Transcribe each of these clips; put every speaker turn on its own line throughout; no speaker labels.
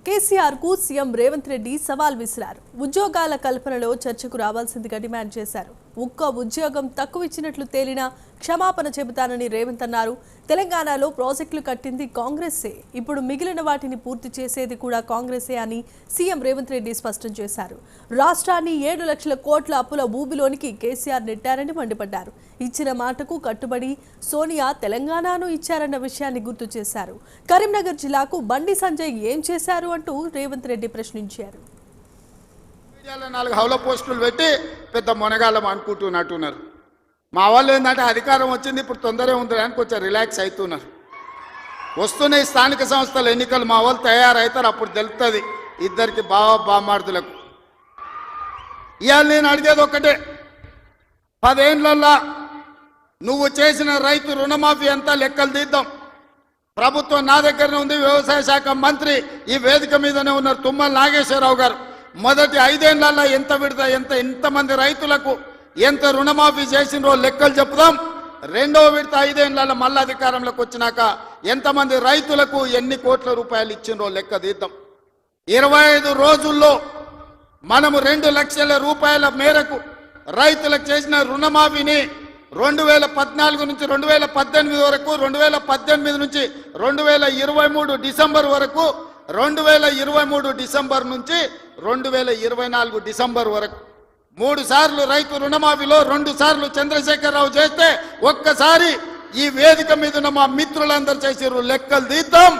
కేసీఆర్ కు సీఎం రేవంత్ రెడ్డి సవాల్ విసిరారు. ఉద్యోగాల కల్పనలో చర్చకు రావాల్సిందిగా డిమాండ్ చేశారు. ఒక్క ఉద్యోగం తక్కువ ఇచ్చినట్లు తేలినా క్షమాపణ చెబుతానని రేవంత్ అన్నారు. తెలంగాణలో ప్రాజెక్టులు కట్టింది కాంగ్రెసే, ఇప్పుడు మిగిలిన వాటిని పూర్తి చేసేది కూడా కాంగ్రెసే అని సీఎం రేవంత్ రెడ్డి స్పష్టం చేశారు. రాష్ట్రాన్ని 7 లక్షల కోట్ల అప్పుల ఊబిలోనికి కేసీఆర్ నెట్టారని మండిపడ్డారు. ఇచ్చిన మాటకు కట్టుబడి సోనియా తెలంగాణను ఇచ్చారన్న విషయాన్ని గుర్తు చేశారు. కరీంనగర్ జిల్లాకు బండి సంజయ్ ఏం చేశారు అంటూ రేవంత్ రెడ్డి ప్రశ్నించారు.
4 హౌల పోస్టులు పెట్టి పెద్ద మొనగాళ్ళం అనుకుంటున్నట్టున్నారు. మా వాళ్ళు ఏంటంటే అధికారం వచ్చింది, ఇప్పుడు తొందరగా ఉంది అని కొంచెం రిలాక్స్ అవుతున్నారు. వస్తున్నాయి స్థానిక సంస్థల ఎన్నికలు, మా వాళ్ళు తయారవుతారు, అప్పుడు తెలుస్తుంది ఇద్దరికి బామార్దులకు. ఇవాళ నేను అడిగేది ఒకటే, 10 ఏళ్లలో నువ్వు చేసిన రైతు రుణమాఫీ అంతా లెక్కలు తీద్దాం. ప్రభుత్వం నా దగ్గరనే ఉంది, వ్యవసాయ శాఖ మంత్రి ఈ వేదిక మీదనే ఉన్నారు తుమ్మల నాగేశ్వరరావు గారు. మొదటి 5 ఏళ్లలో ఎంతమంది రైతులకు ఎంత రుణమాఫీ చేసినో లెక్కలు చెప్దాం. రెండవ విడత 5 ఏళ్లలో మళ్ళీ అధికారంలోకి వచ్చినాక ఎంతమంది రైతులకు ఎన్ని కోట్ల రూపాయలు ఇచ్చినో లెక్క తీద్దాం. 25 రోజుల్లో మనము 2 లక్షల రూపాయల మేరకు రైతులకు చేసిన రుణమాఫీని 2014 నుంచి 2018 వరకు, 2018 నుంచి 2023 డిసెంబర్ వరకు, 2023 డిసెంబర్ నుంచి 2024 డిసెంబర్ వరకు 3 సార్లు రైతు రుణమాఫీలో 2 సార్లు చంద్రశేఖరరావు చేస్తే ఒక్కసారి ఈ వేదిక మీద ఉన్న మా మిత్రులందరూ చేసారు. లెక్కలు తీద్దాం,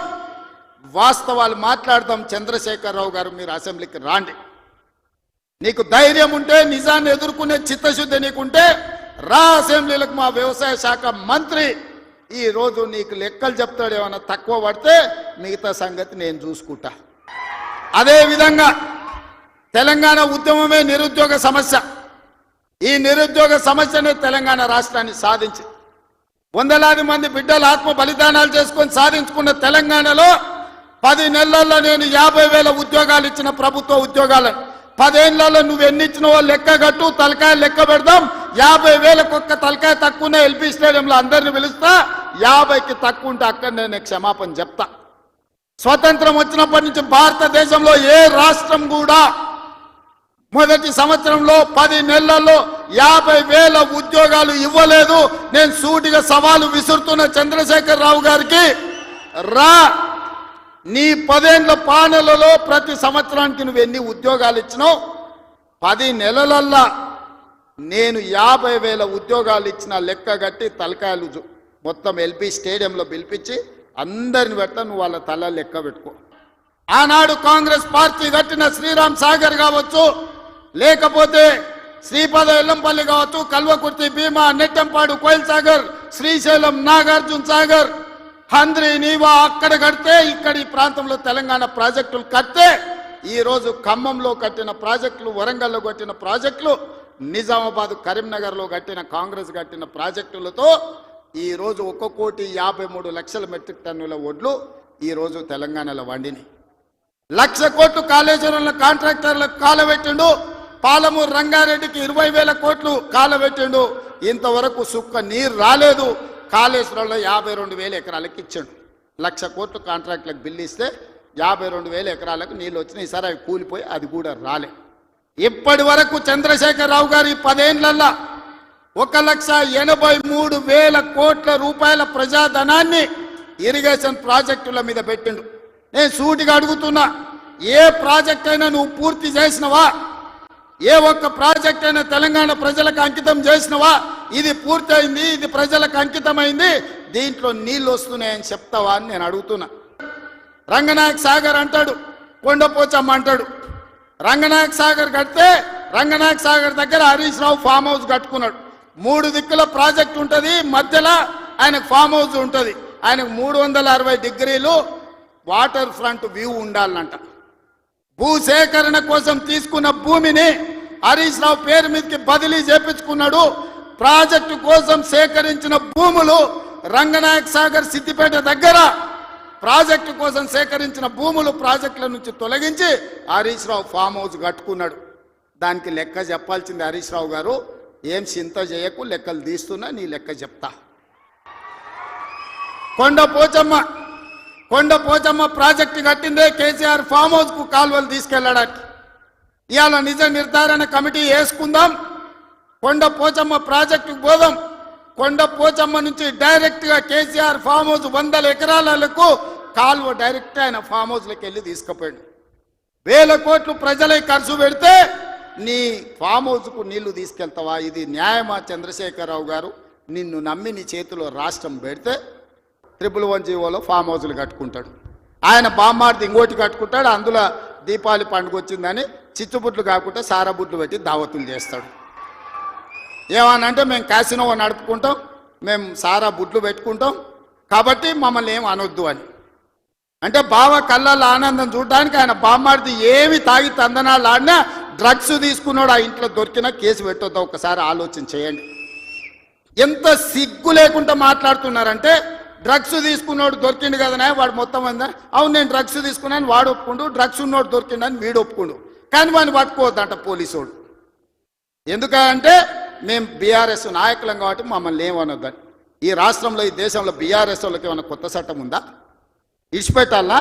వాస్తవాలు మాట్లాడదాం. చంద్రశేఖరరావు గారు, మీరు అసెంబ్లీకి రాండి. నీకు ధైర్యం ఉంటే, నిజాన్ని ఎదుర్కొనే చిత్తశుద్ధి నీకుంటే రా అసెంబ్లీలకు. మా వ్యవసాయ శాఖ మంత్రి ఈ రోజు నీకు లెక్కలు చెప్తాడు. ఏమన్నా తక్కువ పడితే మిగతా సంగతి నేను చూసుకుంటా. అదేవిధంగా తెలంగాణ ఉద్యమమే నిరుద్యోగ సమస్య. ఈ నిరుద్యోగ సమస్యనే తెలంగాణ రాష్ట్రాన్ని సాధించి వందలాది మంది బిడ్డలు ఆత్మ బలిదానాలు చేసుకొని సాధించుకున్న తెలంగాణలో 10 నెలల్లో నేను 50,000 ఉద్యోగాలు ఇచ్చిన ప్రభుత్వ ఉద్యోగాలను 10 ఏళ్లలో నువ్వు ఎన్ని ఇచ్చినవో లెక్క కట్టు, తలకాయ లెక్క పెడదాం. 50,000కు ఒక్క తలకాయ తక్కువనే ఎల్పీ స్టేడియంలో అందరిని పిలుస్తా. 50కి తక్కువ ఉంటే అక్కడ నేను క్షమాపణ చెప్తా. స్వతంత్రం వచ్చినప్పటి నుంచి భారతదేశంలో ఏ రాష్ట్రం కూడా మొదటి సంవత్సరంలో 10 నెలల్లో 50,000 ఉద్యోగాలు ఇవ్వలేదు. నేను సూటిగా సవాలు విసురుతున్న చంద్రశేఖరరావు గారికి, రా నీ 10 ఏళ్ల పాలనలో ప్రతి సంవత్సరానికి నువ్వు ఎన్ని ఉద్యోగాలు ఇచ్చినావు? 10 నెలలల్లా నేను 50,000 ఉద్యోగాలు ఇచ్చిన లెక్క కట్టి తలకాయలు మొత్తం ఎల్పీ స్టేడియంలో పిలిపించి అందరిని పెట్ట నువ్వు వాళ్ళ తల లెక్క పెట్టుకో. ఆనాడు కాంగ్రెస్ పార్టీ కట్టిన శ్రీరామ్ సాగర్ కావచ్చు, లేకపోతే శ్రీపద ఎల్లంపల్లి కావచ్చు, కల్వకుర్తి, భీమా, నెట్టంపాడు, కోయిల్ సాగర్, శ్రీశైలం, నాగార్జున సాగర్, హంద్రి, నీవా అక్కడ కడితే ఇక్కడ ఈ ప్రాంతంలో తెలంగాణ ప్రాజెక్టులు కడితే ఈరోజు ఖమ్మంలో కట్టిన ప్రాజెక్టులు, వరంగల్లో కట్టిన ప్రాజెక్టులు, నిజామాబాద్, కరీంనగర్లో కట్టిన కాంగ్రెస్ కట్టిన ప్రాజెక్టులతో ఈరోజు 1,53,00,000 మెట్రిక్ టన్నుల వడ్లు ఈరోజు తెలంగాణలో వండిని. 1,00,000 కోట్లు కాళేశ్వరంలో కాంట్రాక్టర్లకు కాలబెట్టిండు. పాలమూరు రంగారెడ్డికి 20,000 కోట్లు కాలబెట్టిండు. ఇంతవరకు సుక్క నీరు రాలేదు. కాళేశ్వరంలో 52,000 ఎకరాలకు ఇచ్చాడు. 1,00,000 కోట్లు కాంట్రాక్టులకు బిల్లు ఇస్తే 52,000 ఎకరాలకు నీళ్ళు వచ్చినాయి. ఈసారి అవి కూలిపోయి అది కూడా రాలే. ఇప్పటి వరకు చంద్రశేఖరరావు గారు ఈ 10 ఏళ్లలో 1,83,000 కోట్ల రూపాయల ప్రజాధనాన్ని ఇరిగేషన్ ప్రాజెక్టుల మీద పెట్టిండు. నేను సూటిగా అడుగుతున్నా, ఏ ప్రాజెక్ట్ అయినా నువ్వు పూర్తి చేసినవా? ఏ ఒక్క ప్రాజెక్ట్ అయినా తెలంగాణ ప్రజలకు అంకితం చేసినవా? ఇది పూర్తయింది, ఇది ప్రజలకు అంకితమైంది, దీంట్లో నీళ్ళు వస్తున్నాయని చెప్తావా అని నేను అడుగుతున్నా. రంగనాయక సాగర్ అంటాడు, కొండపోచమ్మ అంటాడు. రంగనాయక సాగర్ కడితే రంగనాయక సాగర్ దగ్గర హరీష్ రావు ఫామ్ హౌస్ కట్టుకున్నాడు. 3 దిక్కుల ప్రాజెక్ట్ ఉంటుంది, మధ్యలో ఆయనకు ఫామ్ హౌస్ ఉంటుంది. ఆయనకు 360 డిగ్రీలు వాటర్ ఫ్రంట్ వ్యూ ఉండాలంట. భూసేకరణ కోసం తీసుకున్న భూమిని హరీష్ రావు పేరు మీదకి బదిలీ చేపించుకున్నాడు. ప్రాజెక్టు కోసం సేకరించిన భూములు రంగనాయక సాగర్, సిద్దిపేట దగ్గర ప్రాజెక్టు కోసం సేకరించిన భూములు ప్రాజెక్టుల నుంచి తొలగించి హరీష్ రావు ఫామ్ హౌస్ కట్టుకున్నాడు. దానికి లెక్క చెప్పాల్సింది హరీష్ రావు గారు. ఏం చింత చేయకు, లెక్కలు తీస్తున్నా, నీ లెక్క చెప్తా. కొండ పోచమ్మ కొండ పోచమ్మ ప్రాజెక్టు కట్టిందే కేసీఆర్ ఫామ్ హౌస్కు కాలువలు తీసుకెళ్ళడానికి. ఇవాళ నిజ నిర్ధారణ కమిటీ వేసుకుందాం, కొండ పోచమ్మ ప్రాజెక్టుకు పోదాం. కొండ పోచమ్మ నుంచి డైరెక్ట్గా కేసీఆర్ ఫామ్ హౌస్ 100 ఎకరాలకు కాలువ డైరెక్ట్ ఆయన ఫామ్ హౌస్లోకి వెళ్ళి తీసుకుపోయాడు. 1000 కోట్లు ప్రజలే ఖర్చు పెడితే నీ ఫామ్ హౌస్కు నీళ్లు తీసుకెళ్తావా? ఇది న్యాయమా? చంద్రశేఖరరావు గారు, నిన్ను నమ్మి నీ చేతిలో రాష్ట్రం పెడితే 111 ఫామ్ హౌస్లు కట్టుకుంటాడు. ఆయన బామ్మార్ది ఇంకోటి కట్టుకుంటాడు. అందులో దీపావళి పండుగ వచ్చిందని చిచ్చుబుట్లు కాకుండా సారాబుట్లు పెట్టి దావతులు చేస్తాడు. ఏమనంటే మేము క్యాసినో నడుపుకుంటాం, మేము సారా బుట్లు పెట్టుకుంటాం, కాబట్టి మమ్మల్ని ఏం అనొద్దు అని. అంటే బావ కళ్ళల్లో ఆనందం చూడడానికి ఆయన బామ్మార్ది ఏమి తాగి తందనాలు ఆడినా డ్రగ్స్ తీసుకున్నాడు ఆ ఇంట్లో దొరికినా కేసు పెట్టొద్దా? ఒకసారి ఆలోచన చేయండి. ఎంత సిగ్గు లేకుండా మాట్లాడుతున్నారంటే, డ్రగ్స్ తీసుకున్నాడు దొరికిండు కదనే వాడు మొత్తం అందా, అవును నేను డ్రగ్స్ తీసుకున్నాను వాడు ఒప్పుకుండు, డ్రగ్స్ ఉన్నోడు దొరికిండని వీడు ఒప్పుకుండు, కానీ వాడిని పట్టుకోవద్దంట పోలీసోడు. ఎందుకంటే మేము బీఆర్ఎస్ నాయకులం కాబట్టి మమ్మల్ని ఏమనొద్దని. ఈ రాష్ట్రంలో ఈ దేశంలో బీఆర్ఎస్ వాళ్ళకి ఏమైనా కొత్త చట్టం ఉందా? ఇడిచిపెట్టాలా?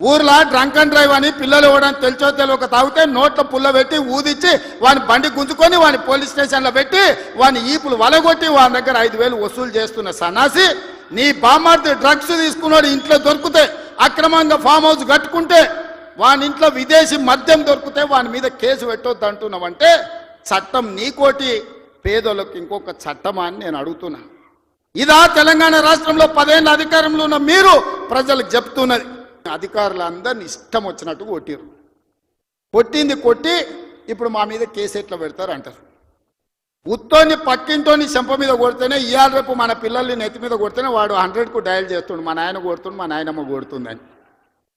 ఊర్లో డ్రంక్ అండ్ డ్రైవ్ అని పిల్లలు ఇవ్వడానికి తెలిసో తెలియక తాగితే నోట్లో పుల్ల పెట్టి ఊదిచ్చి వాని బండి గుంజుకొని వాని పోలీస్ స్టేషన్లో పెట్టి వాని ఈపులు వలగొట్టి వాని దగ్గర 5,000 వసూలు చేస్తున్న సన్నాసి, నీ బామ్మార్ది డ్రగ్స్ తీసుకున్నాడు ఇంట్లో దొరికితే, అక్రమంగా ఫామ్ హౌస్ కట్టుకుంటే, వాని ఇంట్లో విదేశీ మద్యం దొరికితే వాని మీద కేసు పెట్టొద్దు అంటున్నావంటే చట్టం నీకోటి పేదోళ్ళకి ఇంకొక చట్టమా అని నేను అడుగుతున్నా. ఇదా తెలంగాణ రాష్ట్రంలో 10 ఏళ్ళ అధికారంలో ఉన్న మీరు ప్రజలకు చెప్తున్నది? అధికారులు అందరిని ఇష్టం వచ్చినట్టు కొట్టిరు. కొట్టింది కొట్టి ఇప్పుడు మా మీద కేసు ఎట్లా పెడతారు అంటారు. ఉత్తోని పక్కింటోని చెంప మీద కొడితేనే ఇవాళ రేపు మన పిల్లల్ని నెత్తి మీద కొడితేనే వాడు 100కు డయల్ చేస్తుండు, మా నాయన కొడుతుండు, మా నాయనమ్మ కొడుతుందని.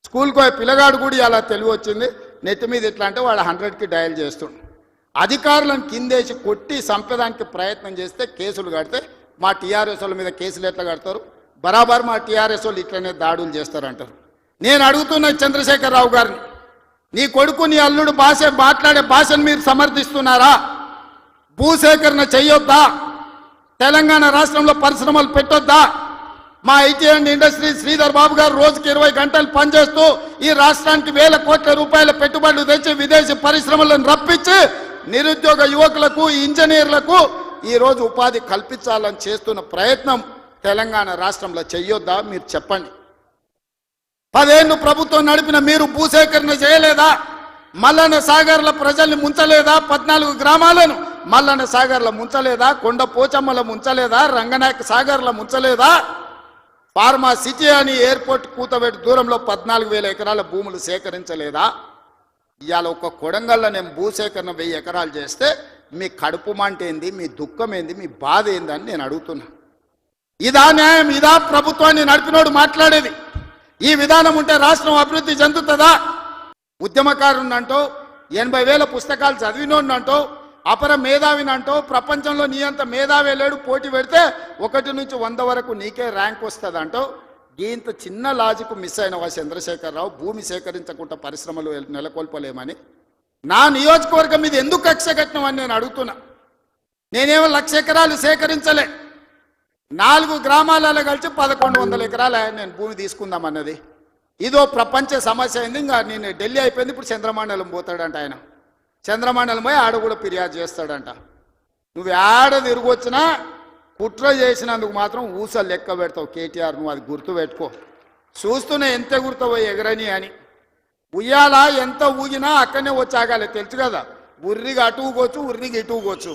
స్కూల్కి పోయే పిల్లగాడు కూడా ఇలా తెలివి వచ్చింది, నెత్తి మీద ఇట్లా అంటే వాడు 100కి డయల్ చేస్తుండు. అధికారులను కిందేసి కొట్టి చంపేదానికి ప్రయత్నం చేస్తే కేసులు కడితే మా టీఆర్ఎస్ వాళ్ళ మీద కేసులు ఎట్లా కడతారు? బరాబర్ మా టీఆర్ఎస్ వాళ్ళు ఇట్లనే దాడులు చేస్తారంటారు. నేను అడుగుతున్న చంద్రశేఖరరావు గారిని, నీ కొడుకు నీ అల్లుడు మాట్లాడే భాషను మీరు సమర్థిస్తున్నారా? భూసేకరణ చెయ్యొద్దా? తెలంగాణ రాష్ట్రంలో పరిశ్రమలు పెట్టొద్దా? మా IT and industry Sridhar Babu గారు రోజుకి 20 గంటలు పనిచేస్తూ ఈ రాష్ట్రానికి 1000 కోట్ల రూపాయల పెట్టుబడులు తెచ్చి విదేశీ పరిశ్రమలను రప్పించి నిరుద్యోగ యువకులకు ఇంజనీర్లకు ఈరోజు ఉపాధి కల్పించాలని చేస్తున్న ప్రయత్నం తెలంగాణ రాష్ట్రంలో చెయ్యొద్దా? మీరు చెప్పండి. 10 ఏళ్ళు ప్రభుత్వం నడిపిన మీరు భూసేకరణ చేయలేదా? మల్లన్న సాగర్ల ప్రజల్ని ముంచలేదా? 14 గ్రామాలను మల్లన్న సాగర్ల ముంచలేదా? కొండ పోచమ్మల ముంచలేదా? రంగనాయక సాగర్ల ముంచలేదా? ఫార్మా సిటీ అని ఎయిర్పోర్ట్ కూతబెట్టి దూరంలో 14,000 ఎకరాల భూములు సేకరించలేదా? ఇవాళ ఒక కొడంగల్లో నేను భూసేకరణ 1000 ఎకరాలు చేస్తే మీ కడుపు మంట ఏంది, మీ దుఃఖం ఏంది, మీ బాధ ఏందని నేను అడుగుతున్నా. ఇదా న్యాయం? ఇదా ప్రభుత్వాన్ని నడిపినోడు మాట్లాడేది? ఈ విధానం ఉంటే రాష్ట్రం అభివృద్ధి చెందుతుందా? ఉద్యమకారునంటో 80,000 పుస్తకాలు చదివినోడినంటో అపర మేధావినంటో ప్రపంచంలో నీ అంత మేధావి లేడు, పోటీ పెడితే 1 నుంచి 100 వరకు నీకే ర్యాంక్ వస్తుంది అంటో ఇంత చిన్న లాజిక్ మిస్ అయినవా చంద్రశేఖరరావు? భూమి సేకరించకుండా పరిశ్రమలు నెలకొల్పలేమని నా నియోజకవర్గం మీద ఎందుకు కక్ష కట్టినవని నేను అడుగుతున్నా. నేనేమో 1,00,000 ఎకరాలు సేకరించలే, 4 గ్రామాలలో కలిసి 1,100 ఎకరాలు నేను భూమి తీసుకుందామన్నది. ఇదో ప్రపంచ సమస్య అయింది. ఇంకా నేను ఢిల్లీ అయిపోయింది, ఇప్పుడు చంద్రమండలం పోతాడంట ఆయన. చంద్రమండలం పోయి ఆడ కూడా ఫిర్యాదు చేస్తాడంట. నువ్వు ఆడ తిరిగి వచ్చినా కుట్ర చేసినందుకు మాత్రం ఊసలు లెక్క పెడతావు కేటీఆర్, నువ్వు అది గుర్తుపెట్టుకో. చూస్తూనే ఎంత గుర్తుపోయి ఎగరని అని. ఉయ్యాల ఎంత ఊగినా అక్కడనే వచ్చి ఆగాలి, తెలుసు కదా. ఉర్రిగా అటు ఊగొచ్చు, ఉర్రిగా ఇటు ఊగొచ్చు.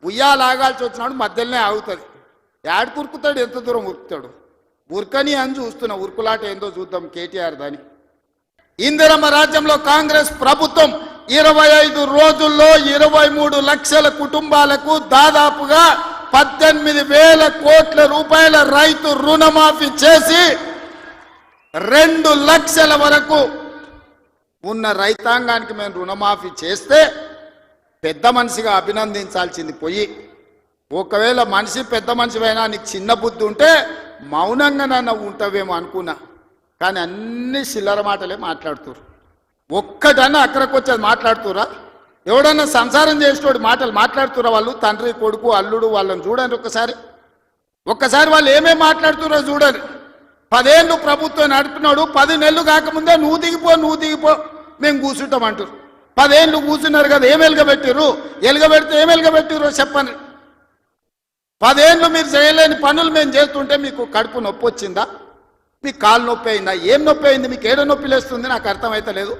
ఉయ్యాల ఆగాల్సి వచ్చినాడు మధ్యలోనే ఆగుతుంది. యాడ్ ఉరుకుతాడు, ఎంత దూరం ఉరుకుతాడు? ఉరకని అని చూస్తున్నా. ఉరుకులాట ఏందో చూద్దాం కేటీఆర్ దాని. ఇందిరమ్మ రాజ్యంలో కాంగ్రెస్ ప్రభుత్వం 25 రోజుల్లో 23 లక్షల కుటుంబాలకు దాదాపుగా 18,000 కోట్ల రూపాయల రైతు రుణమాఫీ చేసి 2 లక్షల వరకు ఉన్న రైతాంగానికి మేము రుణమాఫీ చేస్తే పెద్ద మనిషిగా అభినందించాల్సింది పోయి, ఒకవేళ మనిషి పెద్ద మనిషివైనా నీకు చిన్న బుద్ధి ఉంటే మౌనంగా నన్ను ఉంటావేమో అనుకున్నా. కానీ అన్ని చిల్లర మాటలే మాట్లాడుతురు. ఒక్కటన్నా అక్కడికి వచ్చేది మాట్లాడుతురా? ఎవడన్నా సంసారం చేసేటోడు మాటలు మాట్లాడుతురా? వాళ్ళు తండ్రి కొడుకు అల్లుడు వాళ్ళని చూడండి ఒక్కసారి వాళ్ళు ఏమేమి మాట్లాడుతురో చూడండి. 10 ఏళ్ళు ప్రభుత్వం నడిపినాడు, 10 నెలలు కాకముందే నువ్వు దిగిపో మేము కూర్చుంటామంటారు. 10 ఏళ్ళు కూర్చున్నారు కదా, ఏం ఎలుగబెట్టిర్రు? ఎలుగబెడితే ఏం ఎలుగబెట్టిర్రో చెప్పండి. 10 ఏళ్ళు మీరు చేయలేని పనులు మేము చేస్తుంటే మీకు కడుపు నొప్పి వచ్చిందా? మీకు కాలు నొప్పి అయిందా? ఏం నొప్పి అయింది? మీకు ఏడ నొప్పి లేస్తుంది? నాకు అర్థమైతలేదు.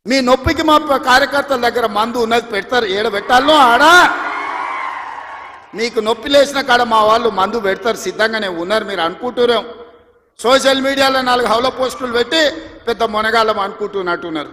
మీ నొప్పికి మా కార్యకర్తల దగ్గర మందు ఉన్నది, పెడతారు. ఏడ పెట్టాలనో ఆడా. మీకు నొప్పి లేచిన కాడ మా వాళ్ళు మందు పెడతారు, సిద్ధంగానే ఉన్నారు. మీరు అనుకుంటున్నాం సోషల్ మీడియాలో 4 హౌల పోస్టులు పెట్టి పెద్ద మొనగాళ్ళం అనుకుంటున్నట్టున్నారు.